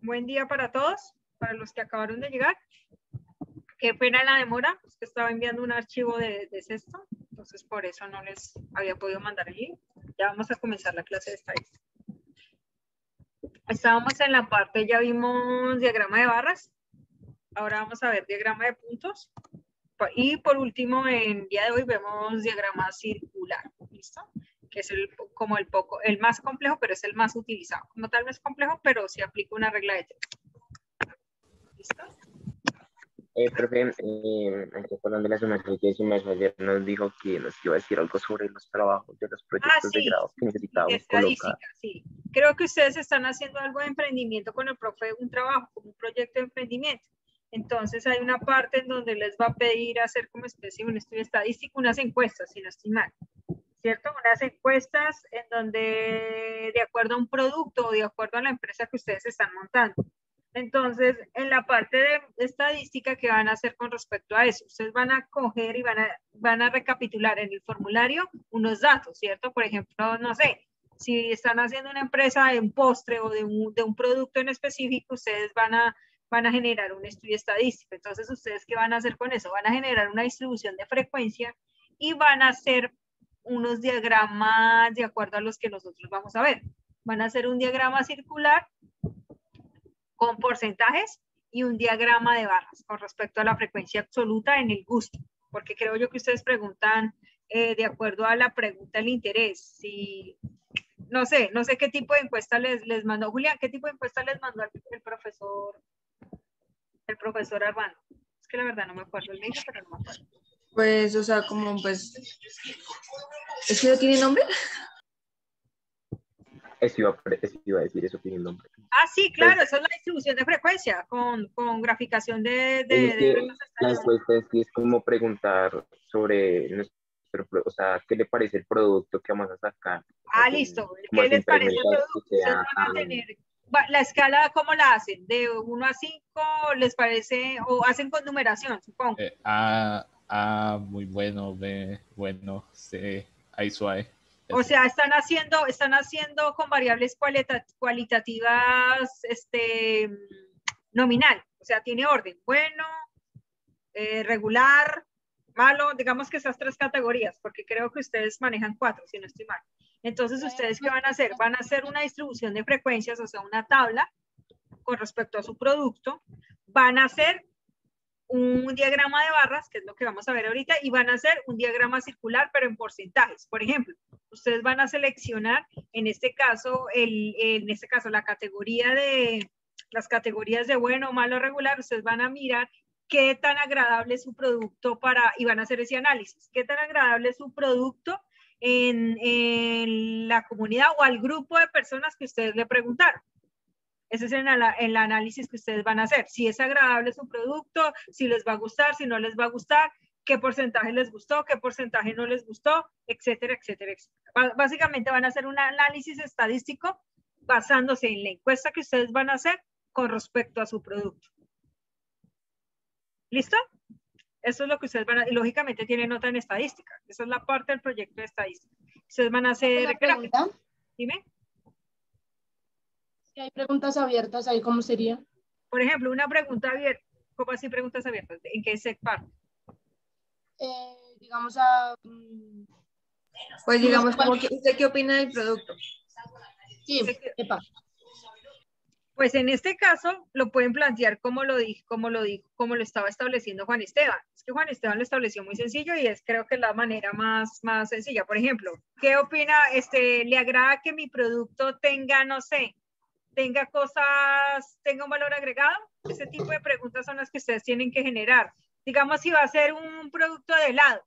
Buen día para todos, para los que acabaron de llegar. Qué pena la demora, es que estaba enviando un archivo de sexto, entonces por eso no les había podido mandar el link. Ya vamos a comenzar la clase de estadística. Estábamos en la parte, ya vimos diagrama de barras, ahora vamos a ver diagrama de puntos. Y por último, en día de hoy vemos diagrama circular, ¿listo? Que es el más complejo, pero es el más utilizado. Como tal vez complejo, pero sí aplica una regla de tres. ¿Listo? Profe, aquí hablando de la semana que hicimos ayer, nos dijo que nos iba a decir algo sobre los trabajos de los proyectos de Sí, grado que necesitábamos colocar. estadística, sí. Creo que ustedes están haciendo algo de emprendimiento con el profe, un trabajo, como un proyecto de emprendimiento. Entonces hay una parte en donde les va a pedir hacer como especie de un estudio estadístico, unas encuestas, si no estoy mal, ¿cierto? Unas encuestas en donde de acuerdo a un producto o de acuerdo a la empresa que ustedes están montando. Entonces, en la parte de estadística que van a hacer con respecto a eso, ustedes van a coger y van a recapitular en el formulario unos datos, ¿cierto? Por ejemplo, no sé, si están haciendo una empresa de un postre o de un producto en específico, ustedes van a generar un estudio estadístico. Entonces, ¿ustedes qué van a hacer con eso? Van a generar una distribución de frecuencia y van a hacer unos diagramas de acuerdo a los que nosotros vamos a ver. Van a hacer un diagrama circular con porcentajes y un diagrama de barras con respecto a la frecuencia absoluta en el gusto, porque creo yo que ustedes preguntan de acuerdo a la pregunta del interés. Si, no sé qué tipo de encuesta les mandó. Julián, ¿qué tipo de encuesta les mandó el profesor Armando? Es que la verdad no me acuerdo el nombre, pero no me acuerdo. Pues, o sea, como pues, ¿es que no tiene nombre? Eso iba a decir, eso tiene un nombre. Ah, sí, claro, Pues, esa es la distribución de frecuencia con graficación es que la encuesta es como preguntar sobre o sea, ¿qué le parece el producto que vamos a sacar? Ah, listo. Como ¿Qué es un les parece el preguntar que producto? Ustedes sea van a tener la escala, ¿cómo la hacen? ¿De 1 a 5 les parece? ¿O hacen con numeración, supongo? Muy bueno, B, bueno, C, ahí suave. O sea, están haciendo con variables cualitativas nominal. O sea, tiene orden. Bueno, regular, malo, digamos que esas tres categorías, porque creo que ustedes manejan 4, si no estoy mal. Entonces, ¿ustedes qué van a hacer? Van a hacer una distribución de frecuencias, o sea, una tabla con respecto a su producto. Van a hacer un diagrama de barras, que es lo que vamos a ver ahorita, y van a hacer un diagrama circular, pero en porcentajes. Por ejemplo, ustedes van a seleccionar, en este caso, la categoría de las categorías de bueno, malo, regular. Ustedes van a mirar qué tan agradable es su producto y van a hacer ese análisis, qué tan agradable es su producto en la comunidad o al grupo de personas que ustedes le preguntaron. Ese es el análisis que ustedes van a hacer. Si es agradable su producto, si les va a gustar, si no les va a gustar, qué porcentaje les gustó, qué porcentaje no les gustó, etcétera, etcétera, etcétera. Básicamente van a hacer un análisis estadístico basándose en la encuesta que ustedes van a hacer con respecto a su producto. ¿Listo? Eso es lo que ustedes van a hacer. Y lógicamente tiene nota en estadística. Esa es la parte del proyecto de estadística. Ustedes van a hacer... ¿Una pregunta? Dime. Si hay preguntas abiertas, ¿ahí cómo sería? Por ejemplo, una pregunta abierta. ¿Cómo así preguntas abiertas? ¿En qué se parte? Digamos a... Pues digamos, como que, ¿usted qué opina del producto? Sí, epa. Pues en este caso lo pueden plantear como lo estaba estableciendo Juan Esteban. Es que Juan Esteban lo estableció muy sencillo y es creo que la manera más sencilla. Por ejemplo, ¿qué opina? ¿Le agrada que mi producto tenga, no sé, tenga un valor agregado? Ese tipo de preguntas son las que ustedes tienen que generar. Digamos, si va a ser un producto de helado,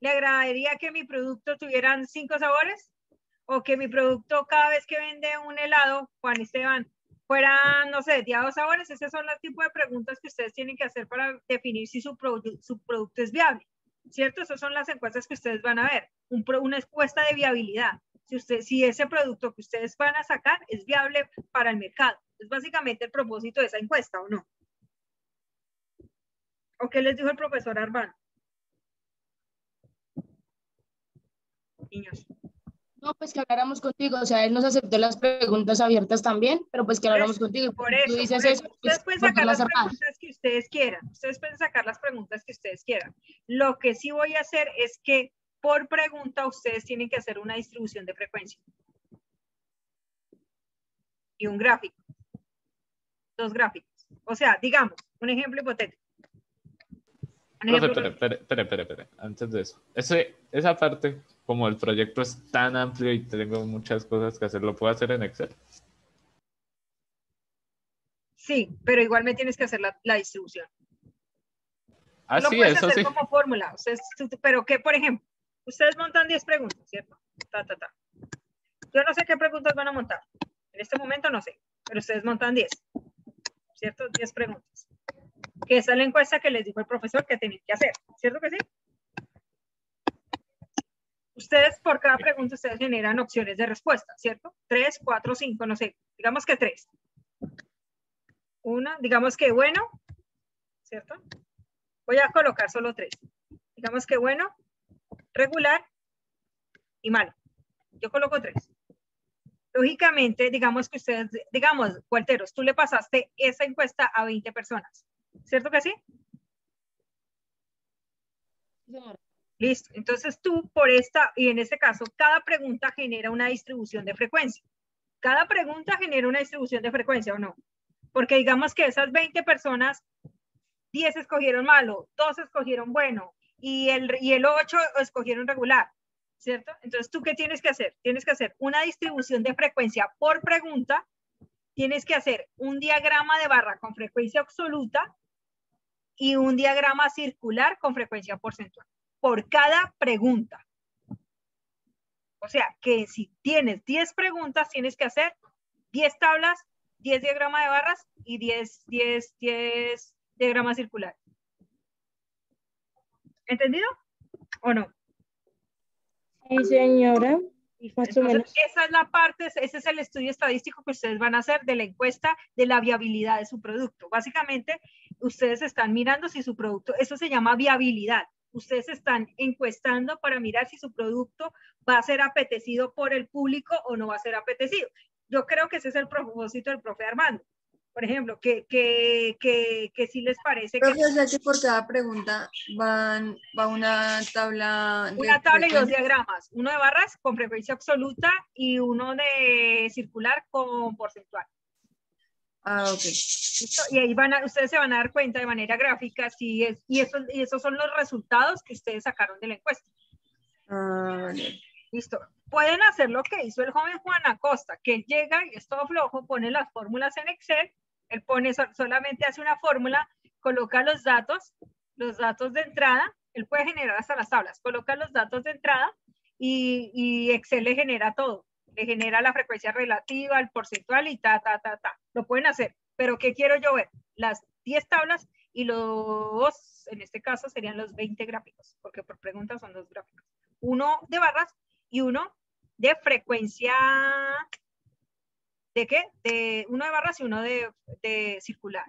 ¿le agradaría que mi producto tuvieran 5 sabores? ¿O que mi producto cada vez que vende un helado, Juan Esteban, fueran, no sé, 10 sabores? Esos son los tipos de preguntas que ustedes tienen que hacer para definir si su producto es viable, ¿cierto? Esas son las encuestas que ustedes van a ver, una encuesta de viabilidad. Si ese producto que ustedes van a sacar es viable para el mercado. Es básicamente el propósito de esa encuesta, ¿o no? ¿O qué les dijo el profesor Armando? Niños. No, pues que habláramos contigo, o sea, él nos aceptó las preguntas abiertas también, pero pues que habláramos contigo. Y Por pues, tú eso, dices por eso. eso, Ustedes pues pueden por sacar las las cerradas. preguntas que ustedes quieran. Ustedes pueden sacar las preguntas que ustedes quieran. Lo que sí voy a hacer es que por pregunta ustedes tienen que hacer una distribución de frecuencia. Y un gráfico. 2 gráficos. O sea, digamos, un ejemplo hipotético. Profe, espere. Antes de eso. Esa parte, como el proyecto es tan amplio y tengo muchas cosas que hacer, ¿lo puedo hacer en Excel? Sí, pero igual me tienes que hacer la distribución. Ah, Tú lo sí, puedes eso hacer sí. como fórmula. Pero que, por ejemplo, ustedes montan 10 preguntas, ¿cierto? Yo no sé qué preguntas van a montar. En este momento no sé, pero ustedes montan 10, ¿cierto? 10 preguntas. Que esa es la encuesta que les dijo el profesor que tenían que hacer, ¿cierto que sí? Ustedes, por cada pregunta, ustedes generan opciones de respuesta, ¿cierto? 3, 4, 5, no sé. Digamos que 3. Una, digamos que bueno, ¿cierto? Voy a colocar solo 3. Digamos que bueno, regular y malo. Yo coloco 3. Lógicamente, digamos que ustedes, digamos, Walteros, tú le pasaste esa encuesta a 20 personas, ¿cierto que sí? Listo. Entonces tú por esta, y en este caso, cada pregunta genera una distribución de frecuencia. Cada pregunta genera una distribución de frecuencia, ¿o no? Porque digamos que esas 20 personas, 10 escogieron malo, 2 escogieron bueno, y el 8 escogieron regular, ¿cierto? Entonces, ¿tú qué tienes que hacer? Tienes que hacer una distribución de frecuencia por pregunta, tienes que hacer un diagrama de barra con frecuencia absoluta y un diagrama circular con frecuencia porcentual por cada pregunta. O sea, que si tienes 10 preguntas, tienes que hacer 10 tablas, 10 diagramas de barras y 10 diagramas circulares. ¿Entendido o no? Sí, señora. Más o Entonces, menos. esa es la parte, ese es el estudio estadístico que ustedes van a hacer de la encuesta de la viabilidad de su producto. Básicamente, ustedes están mirando si su producto, eso se llama viabilidad. Ustedes están encuestando para mirar si su producto va a ser apetecido por el público o no va a ser apetecido. Yo creo que ese es el propósito del profe Armando. Por ejemplo, que sí les parece Profe, que... o sea que por cada pregunta va una tabla de Una tabla y 2 frecuencia. diagramas, uno de barras con frecuencia absoluta y uno de circular con porcentual. Ah, ok. ¿Listo? Y ahí ustedes se van a dar cuenta de manera gráfica si es, y esos son los resultados que ustedes sacaron de la encuesta. Ah, vale. Listo. Pueden hacer lo que hizo el joven Juan Acosta, que él llega y es todo flojo, pone las fórmulas en Excel, él pone solamente hace una fórmula, coloca los datos de entrada, él puede generar hasta las tablas, coloca los datos de entrada y Excel le genera todo, le genera la frecuencia relativa, el porcentual y Lo pueden hacer, pero ¿qué quiero yo ver? Las 10 tablas y en este caso serían los 20 gráficos, porque por pregunta son 2 gráficos. Uno de barras y uno de frecuencia, ¿de qué? De uno de barras y uno de circular.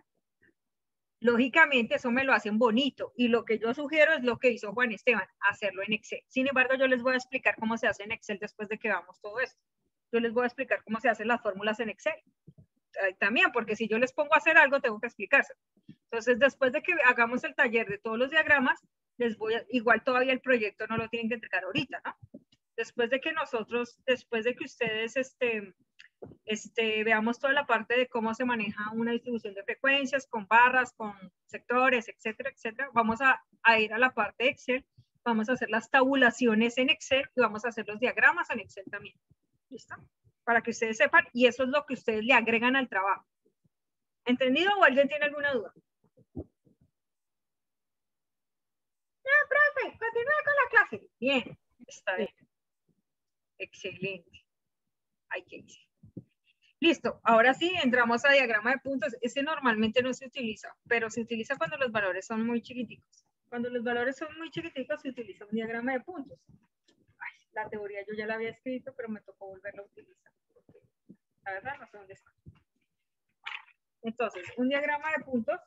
Lógicamente eso me lo hacen bonito y lo que yo sugiero es lo que hizo Juan Esteban, hacerlo en Excel. Sin embargo, yo les voy a explicar cómo se hace en Excel después de que veamos todo esto. Yo les voy a explicar cómo se hacen las fórmulas en Excel. También, porque si yo les pongo a hacer algo, tengo que explicárselo. Entonces, después de que hagamos el taller de todos los diagramas, igual todavía el proyecto no lo tienen que entregar ahorita, ¿no? Después de que ustedes veamos toda la parte de cómo se maneja una distribución de frecuencias, con barras, con sectores, etcétera, etcétera, vamos a ir a la parte de Excel, vamos a hacer las tabulaciones en Excel y vamos a hacer los diagramas en Excel también. ¿Listo? Para que ustedes sepan, y eso es lo que ustedes le agregan al trabajo. ¿Entendido o alguien tiene alguna duda? No, profe, continúe con la clase. Bien, está bien. Excelente. Ay, qué hice. Listo, ahora sí entramos a diagrama de puntos. Ese normalmente no se utiliza, pero se utiliza cuando los valores son muy chiquiticos. Cuando los valores son muy chiquiticos se utiliza un diagrama de puntos. Ay, la teoría yo ya la había escrito, pero me tocó volverla a utilizar. La verdad no sé dónde está. Entonces, un diagrama de puntos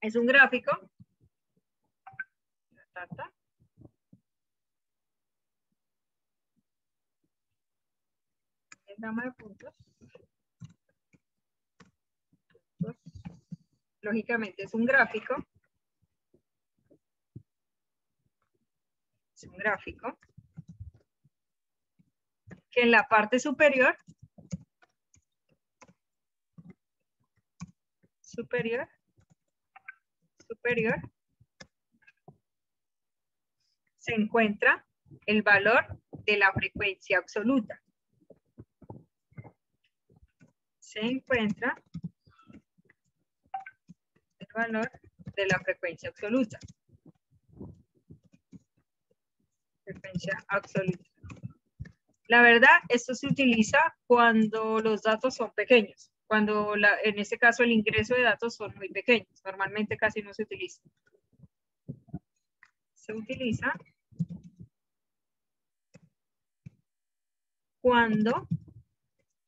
es un gráfico. diagrama de puntos. Lógicamente es un gráfico. Es un gráfico que en la parte superior se encuentra el valor de la frecuencia absoluta. Se encuentra el valor de la frecuencia absoluta. Frecuencia absoluta. La verdad, esto se utiliza cuando los datos son pequeños. Cuando en este caso el ingreso de datos son muy pequeños. Normalmente casi no se utiliza. Se utiliza cuando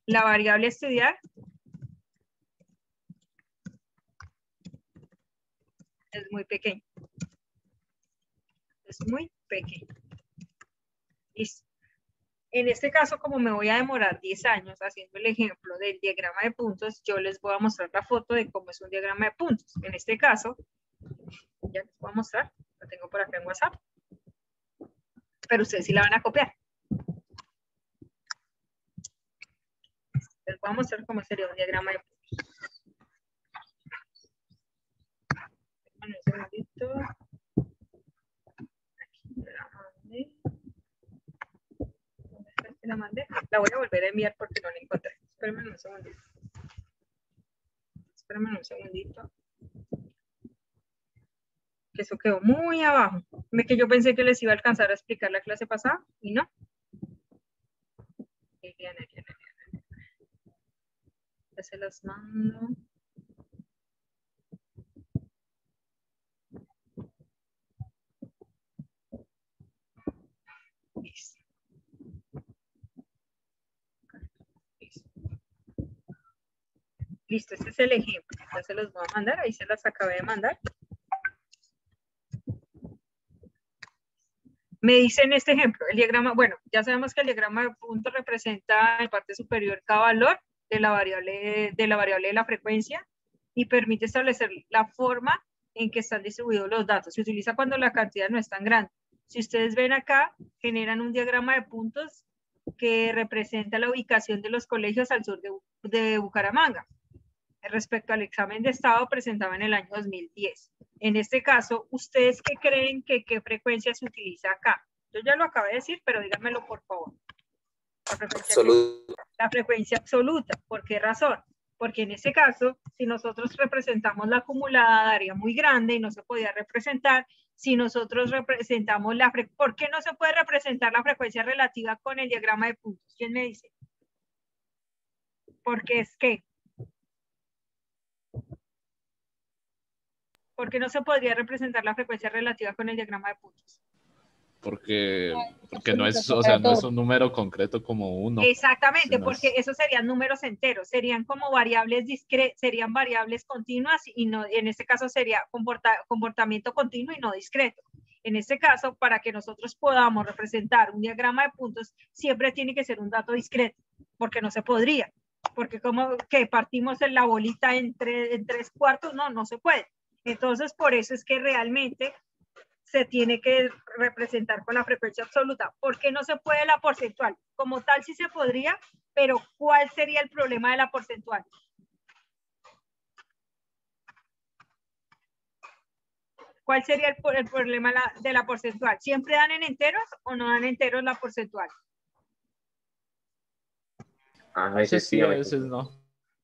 la variable a estudiar es muy pequeña. Es muy pequeña. Listo. En este caso, como me voy a demorar 10 años haciendo el ejemplo del diagrama de puntos, yo les voy a mostrar la foto de cómo es un diagrama de puntos. En este caso, ya les voy a mostrar, lo tengo por acá en WhatsApp, pero ustedes sí la van a copiar. Les voy a mostrar cómo sería un diagrama de puntos. Un segundito. Aquí la mandé. La mandé. La voy a volver a enviar porque no la encontré. Espérenme un segundito. Espérenme un segundito. Que eso quedó muy abajo. Que yo pensé que les iba a alcanzar a explicar la clase pasada y no. Ya se las mando. Listo. Listo, este es el ejemplo. Ya se los voy a mandar. Ahí se las acabé de mandar. Me dicen este ejemplo, el diagrama, bueno, ya sabemos que el diagrama de puntos representa en parte superior cada valor de la variable de la frecuencia y permite establecer la forma en que están distribuidos los datos. Se utiliza cuando la cantidad no es tan grande. Si ustedes ven acá, generan un diagrama de puntos que representa la ubicación de los colegios al sur de Bucaramanga. Respecto al examen de estado presentado en el año 2010. En este caso, ¿ustedes qué creen que qué frecuencia se utiliza acá? Yo ya lo acabé de decir, pero díganmelo por favor. La frecuencia absoluta. ¿Por qué razón? Porque en este caso, si nosotros representamos la acumulada, daría muy grande y no se podía representar. Si nosotros representamos la frecuencia, ¿por qué no se puede representar la frecuencia relativa con el diagrama de puntos? ¿Quién me dice? Porque es que ¿por qué no se podría representar la frecuencia relativa con el diagrama de puntos? Porque no es, o sea, no es un número concreto como uno. Exactamente, porque esos serían números enteros, serían como variables discretas, serían variables continuas y no, en este caso sería comportamiento continuo y no discreto. En este caso, para que nosotros podamos representar un diagrama de puntos, siempre tiene que ser un dato discreto, porque no se podría, porque como que partimos en la bolita en 3/4, no se puede. Entonces, por eso es que realmente se tiene que representar con la frecuencia absoluta. ¿Por qué no se puede la porcentual? Como tal sí se podría, pero ¿cuál sería el problema de la porcentual? ¿Cuál sería el problema de la porcentual? ¿Siempre dan en enteros o no dan enteros la porcentual? A veces sí, a veces no.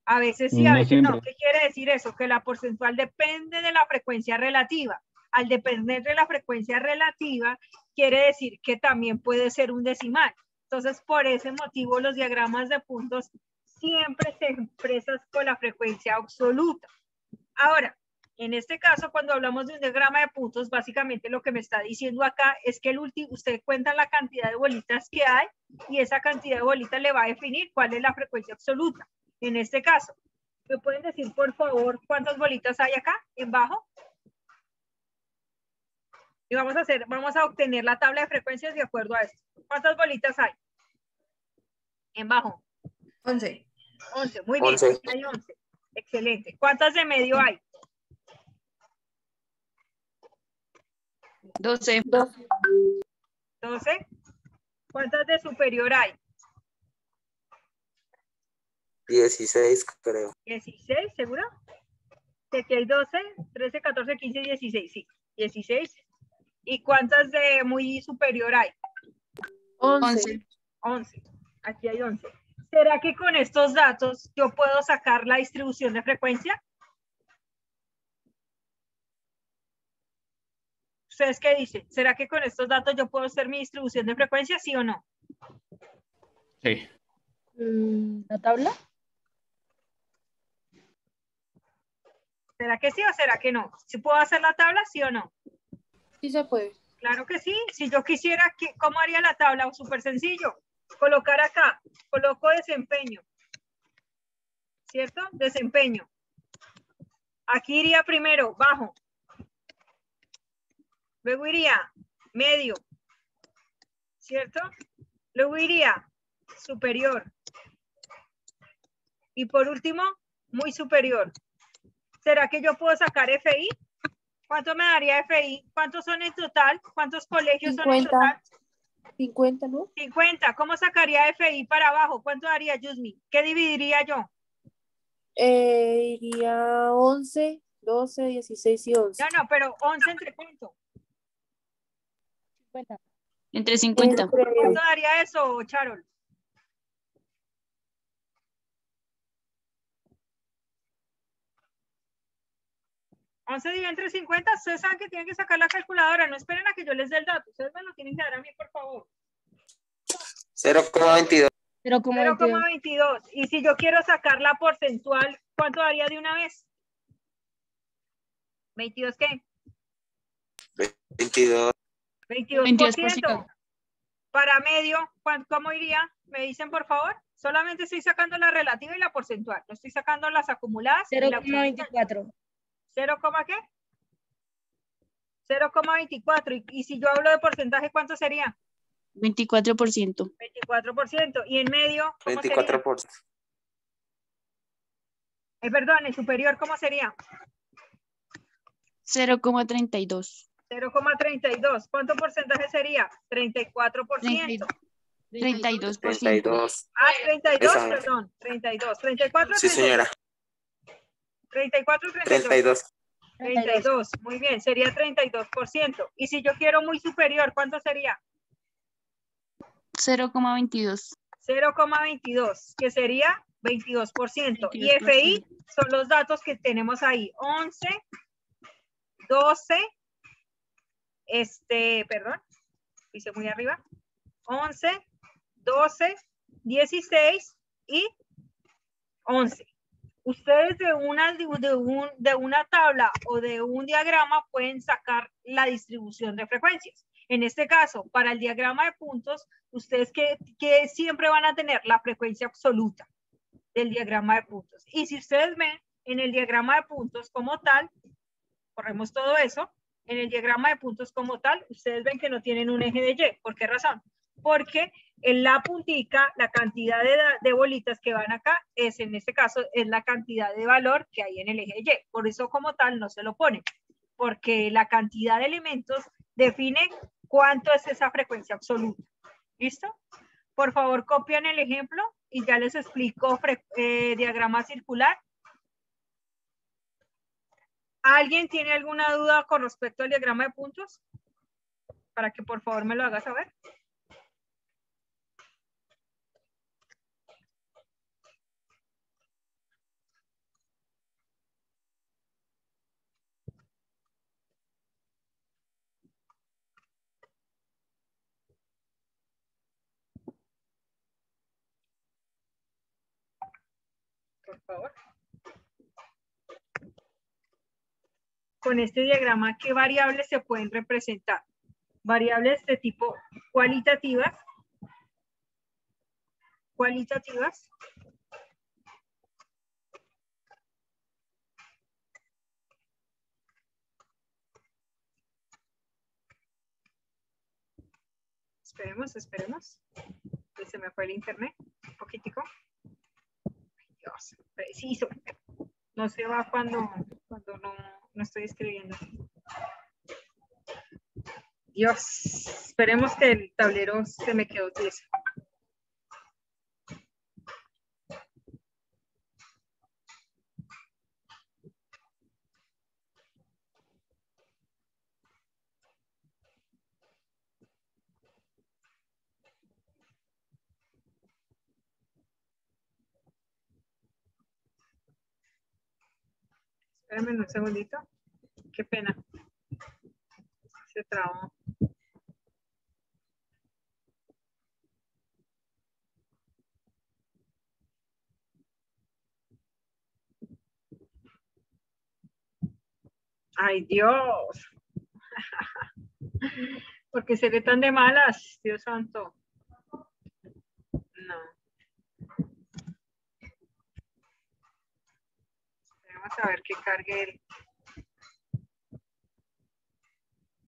A veces sí, a veces no. ¿Qué quiere decir eso? Que la porcentual depende de la frecuencia relativa. Al depender de la frecuencia relativa, quiere decir que también puede ser un decimal. Entonces, por ese motivo, los diagramas de puntos siempre se expresan con la frecuencia absoluta. Ahora, en este caso, cuando hablamos de un diagrama de puntos, básicamente lo que me está diciendo acá es que usted cuenta la cantidad de bolitas que hay y esa cantidad de bolitas le va a definir cuál es la frecuencia absoluta. En este caso, ¿me pueden decir, por favor, cuántas bolitas hay acá en bajo? Y vamos a obtener la tabla de frecuencias de acuerdo a esto. ¿Cuántas bolitas hay en bajo? 11. 11, muy bien, 11. aquí hay 11. Excelente. ¿Cuántas de medio hay? 12. 12. ¿Cuántas de superior hay? 16, creo. 16, ¿seguro? Que aquí hay 12, 13, 14, 15, 16, sí. 16. ¿Y cuántas de muy superior hay? 11. 11. Aquí hay 11. ¿Será que con estos datos yo puedo sacar la distribución de frecuencia? ¿Ustedes qué dicen? ¿Será que con estos datos yo puedo hacer mi distribución de frecuencia, sí o no? Sí. ¿La tabla? ¿Será que sí o será que no? ¿Sí puedo hacer la tabla, sí o no? Sí se puede. Claro que sí. Si yo quisiera, ¿cómo haría la tabla? Súper sencillo. Colocar acá, coloco desempeño, ¿cierto? Desempeño. Aquí iría primero, bajo. Luego iría medio, ¿cierto? Luego iría superior. Y por último, muy superior. ¿Será que yo puedo sacar FI? ¿Cuánto me daría FI? ¿Cuántos son en total? ¿Cuántos colegios son en 50. total? 50, ¿no? 50. ¿Cómo sacaría FI para abajo? ¿Cuánto daría, Yusmi? ¿Qué dividiría yo? Iría 11, 12, 16 y 11. No, pero 11 entre cuánto. 50. Entre 50. ¿Cuánto daría eso, Charol? ¿11 dividido entre 50? Ustedes saben que tienen que sacar la calculadora. No esperen a que yo les dé el dato. Ustedes me lo tienen que dar a mí, por favor. 0,22. 0,22. Y si yo quiero sacar la porcentual, ¿cuánto daría de una vez? ¿22 qué? 22. 22%. Para medio, ¿cómo iría? ¿Me dicen, por favor? Solamente estoy sacando la relativa y la porcentual. No estoy sacando las acumuladas. 0,24. 0, ¿qué? 0,24. Y si yo hablo de porcentaje, ¿cuánto sería? 24%. 24%. ¿Y en medio? ¿Cómo 24%. sería? Perdón, el superior, ¿cómo sería? 0,32. 0,32. ¿Cuánto porcentaje sería? 34%. 32%. 32. Ah, 32, Esa es. perdón. 32. 34, Sí, 32. señora. 34, 32. 32. 32. Muy bien, sería 32%. Y si yo quiero muy superior, ¿cuánto sería? 0,22. 0,22, que sería 22%. Y 22%. FI son los datos que tenemos ahí. 11, 12, perdón, hice muy arriba. 11, 12, 16 y 11. Ustedes de una tabla o de un diagrama pueden sacar la distribución de frecuencias. En este caso, para el diagrama de puntos, ustedes que siempre van a tener la frecuencia absoluta del diagrama de puntos. Y si ustedes ven en el diagrama de puntos como tal, corremos todo eso, en el diagrama de puntos como tal, ustedes ven que no tienen un eje de Y. ¿Por qué razón? Porque en la puntica, la cantidad de bolitas que van acá es, en este caso, es la cantidad de valor que hay en el eje de Y. Por eso como tal no se lo pone, porque la cantidad de elementos define cuánto es esa frecuencia absoluta. ¿Listo? Por favor, copian el ejemplo y ya les explico diagrama circular. ¿Alguien tiene alguna duda con respecto al diagrama de puntos? Para que por favor me lo haga saber. Por favor. Con este diagrama, ¿qué variables se pueden representar? Variables de tipo cualitativas. Cualitativas. Esperemos. Se me fue el internet un poquitico. preciso. No se va cuando no estoy escribiendo. Dios, esperemos que el tablero se me quedó tieso. Espérame un segundito. Qué pena. Se trabó. Ay, Dios. ¿Por qué seré tan de malas, Dios santo? No. Vamos a ver que cargue el...